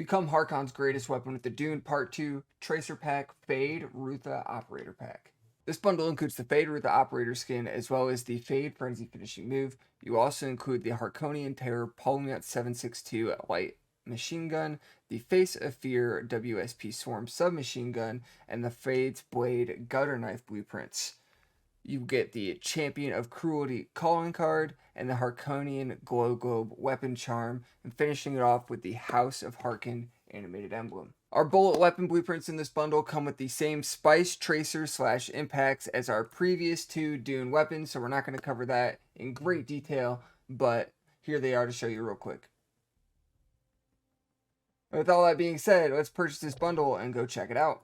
Become Harkon's greatest weapon with the Dune Part 2 Tracer Pack Feyd-Rautha Operator Pack. This bundle includes the Feyd-Rautha Operator skin as well as the Feyd Frenzy finishing move. You also include the Harkonian Terror Polymet 762 light machine gun, the Face of Fear WSP Swarm submachine gun, and the Feyd's Blade Gutter Knife blueprints. You get the Champion of Cruelty calling card and the Harkonian Glow Globe weapon charm, and finishing it off with the House of Harkon animated emblem. Our bullet weapon blueprints in this bundle come with the same spice tracer / impacts as our previous two Dune weapons, so we're not going to cover that in great detail, but here they are to show you real quick. With all that being said, let's purchase this bundle and go check it out.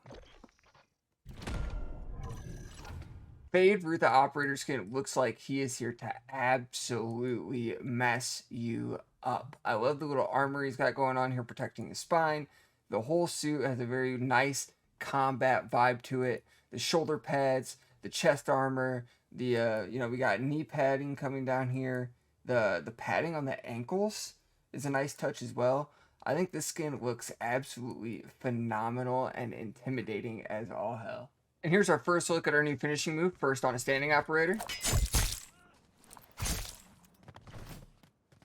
Feyd-Rautha Operator skin looks like he is here to absolutely mess you up. I love the little armor he's got going on here protecting his spine. The whole suit has a very nice combat vibe to it. The shoulder pads, the chest armor, the we got knee padding coming down here. The padding on the ankles is a nice touch as well. I think this skin looks absolutely phenomenal and intimidating as all hell. And here's our first look at our new finishing move, first on a standing operator.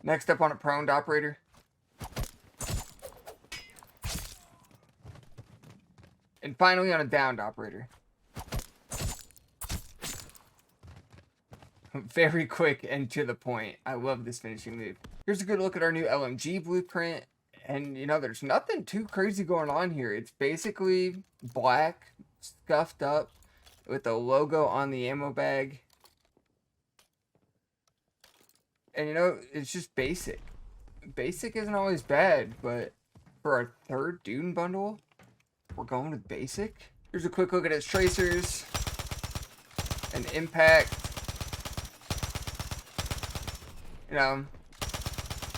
Next up on a proned operator. And finally on a downed operator. Very quick and to the point. I love this finishing move. Here's a good look at our new LMG blueprint. And, there's nothing too crazy going on here. It's basically black, scuffed up, with the logo on the ammo bag. And, it's just basic. Basic isn't always bad, but for our third Dune bundle, we're going with basic. Here's a quick look at its tracers. An impact.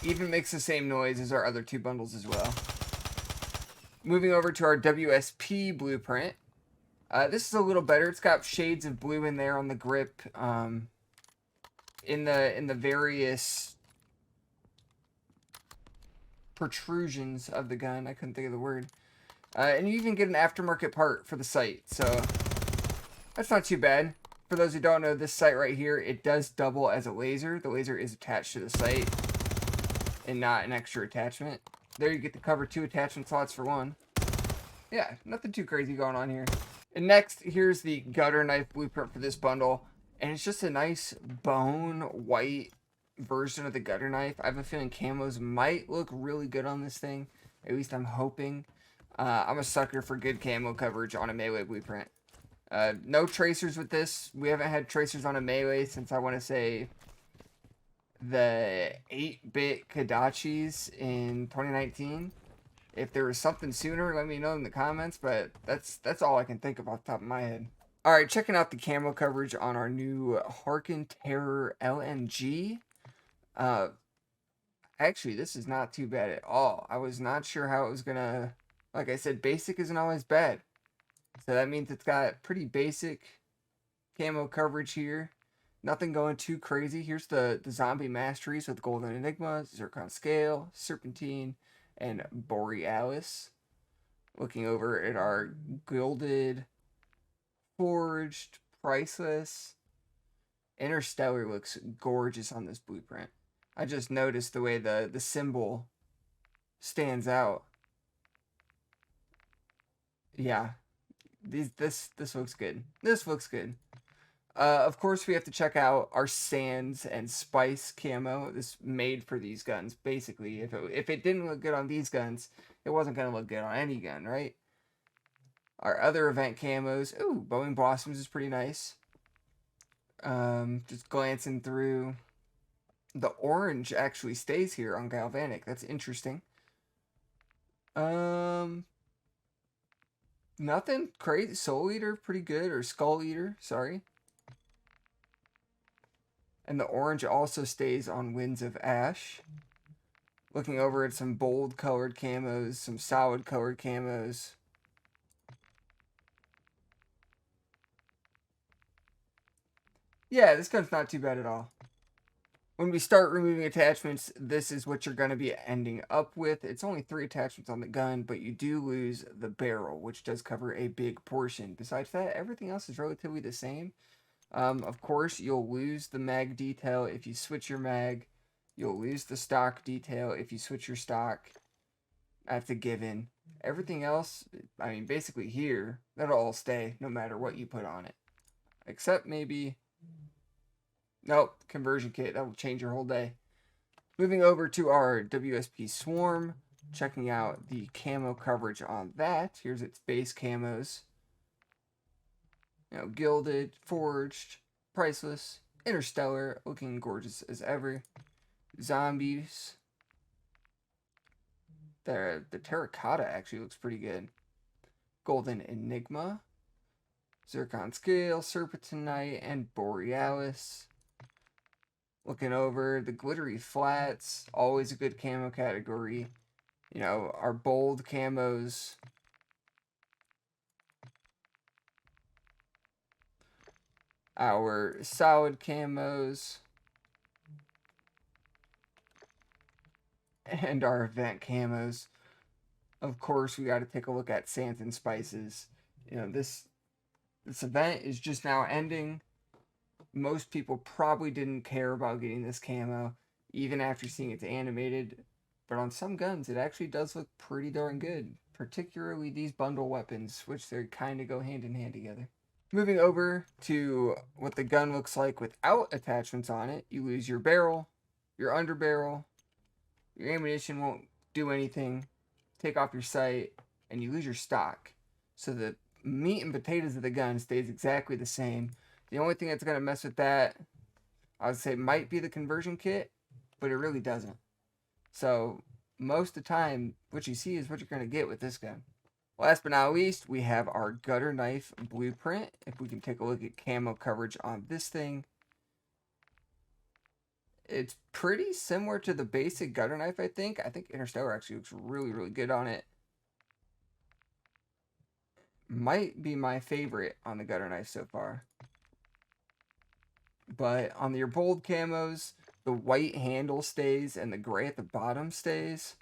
Even makes the same noise as our other two bundles as well. Moving over to our WSP blueprint. This is a little better. It's got shades of blue in there on the grip. In the various protrusions of the gun. I couldn't think of the word. And you even get an aftermarket part for the sight. So that's not too bad. For those who don't know, this sight right here, it does double as a laser. The laser is attached to the sight and not an extra attachment. There you get to cover 2 attachment slots for 1. Yeah, nothing too crazy going on here. And next, here's the gutter knife blueprint for this bundle. And it's just a nice bone white version of the gutter knife. I have a feeling camos might look really good on this thing. At least I'm hoping. I'm a sucker for good camo coverage on a melee blueprint. No tracers with this. We haven't had tracers on a melee since I want to say the 8-bit Kodachis in 2019. If there was something sooner, let me know in the comments, but that's all I can think of off the top of my head. Alright, checking out the camo coverage on our new Harkon Terror LMG. Actually, this is not too bad at all. I was not sure how it was gonna... Like I said, basic isn't always bad. So that means it's got pretty basic camo coverage here. Nothing going too crazy. Here's the zombie masteries with Golden Enigma, Zircon Scale, Serpentine, and Borealis. Looking over at our gilded, forged, priceless. Interstellar looks gorgeous on this blueprint. I just noticed the way the symbol stands out. Yeah. This looks good. This looks good. Of course, we have to check out our Sands and Spice camo. This made for these guns, basically. If it didn't look good on these guns, it wasn't going to look good on any gun, right? Our other event camos. Ooh, Boeing Blossoms is pretty nice. Just glancing through. The orange actually stays here on Galvanic. That's interesting. Nothing crazy. Soul Eater, pretty good. Or Skull Eater, sorry. And the orange also stays on Winds of Ash. Looking over at some bold colored camos, some solid colored camos. Yeah, this gun's not too bad at all. When we start removing attachments, this is what you're going to be ending up with. It's only 3 attachments on the gun, but you do lose the barrel, which does cover a big portion. Besides that, everything else is relatively the same. Of course, you'll lose the mag detail if you switch your mag. You'll lose the stock detail if you switch your stock. That's a given. Everything else, I mean, basically here, that'll all stay no matter what you put on it. Except maybe... Nope, conversion kit. That will change your whole day. Moving over to our WSP Swarm, checking out the camo coverage on that. Here's its base camos. You know, gilded, forged, priceless, interstellar, looking gorgeous as ever. Zombies. The terracotta actually looks pretty good. Golden Enigma, Zircon Scale, Serpentinite, and Borealis. Looking over the glittery flats, always a good camo category. You know, our bold camos. Our solid camos. And our event camos. Of course, we got to take a look at Sands and Spices. You know, this event is just now ending. Most people probably didn't care about getting this camo, even after seeing it's animated. But on some guns, it actually does look pretty darn good. Particularly these bundle weapons, which they kind of go hand in hand together. Moving over to what the gun looks like without attachments on it. You lose your barrel, your underbarrel, your ammunition won't do anything, take off your sight, and you lose your stock. So the meat and potatoes of the gun stays exactly the same. The only thing that's going to mess with that, I would say, might be the conversion kit, but it really doesn't. So most of the time, what you see is what you're going to get with this gun. Last but not least, we have our gutter knife blueprint. If we can take a look at camo coverage on this thing. It's pretty similar to the basic gutter knife, I think. I think Interstellar actually looks really, really good on it. Might be my favorite on the gutter knife so far. But on your bold camos, the white handle stays and the gray at the bottom stays.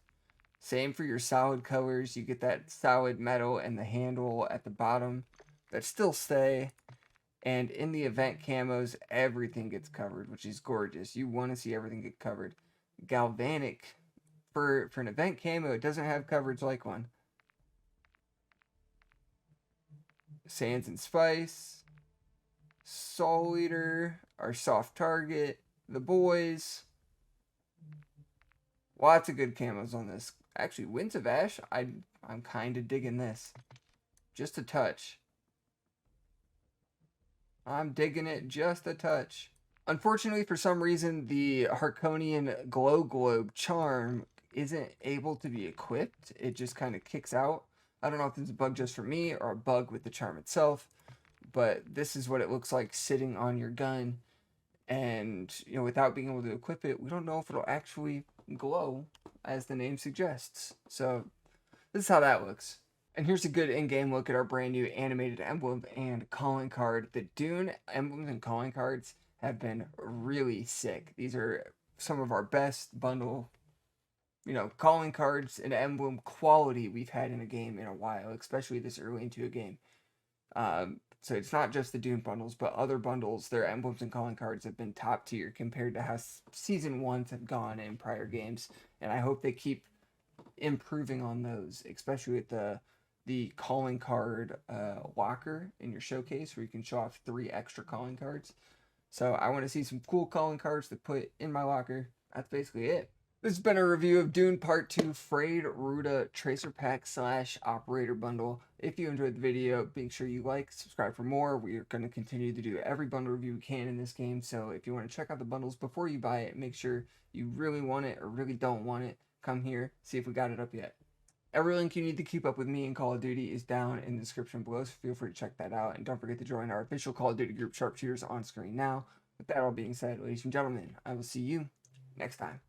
Same for your solid colors. You get that solid metal and the handle at the bottom that still stay. And in the event camos, everything gets covered, which is gorgeous. You want to see everything get covered. Galvanic, for an event camo, it doesn't have coverage like one. Sands and Spice, Soul Eater, our soft target, the boys. Lots of good camos on this. Actually, Winds of Ash, I'm kind of digging this. Just a touch. I'm digging it just a touch. Unfortunately, for some reason, the Harkonian Glow Globe charm isn't able to be equipped. It just kind of kicks out. I don't know if it's a bug just for me or a bug with the charm itself, but this is what it looks like sitting on your gun. And, you know, without being able to equip it, we don't know if it'll actually glow, as the name suggests. So, this is how that looks. And here's a good in-game look at our brand new animated emblem and calling card. The Dune emblems and calling cards have been really sick. These are some of our best bundle, you know, calling cards and emblem quality we've had in a game in a while, especially this early into a game. So it's not just the Dune bundles, but other bundles, their emblems and calling cards have been top tier compared to how Season 1s have gone in prior games. And I hope they keep improving on those, especially with the calling card locker in your showcase where you can show off 3 extra calling cards. So I want to see some cool calling cards to put in my locker. That's basically it. This has been a review of Dune Part 2 Feyd-Rautha Tracer Pack / Operator Bundle. If you enjoyed the video, make sure you like, subscribe for more. We are going to continue to do every bundle review we can in this game. So if you want to check out the bundles before you buy it, make sure you really want it or really don't want it. Come here, see if we got it up yet. Every link you need to keep up with me in Call of Duty is down in the description below, so feel free to check that out. And don't forget to join our official Call of Duty group, Sharpshooters, on screen now. With that all being said, ladies and gentlemen, I will see you next time.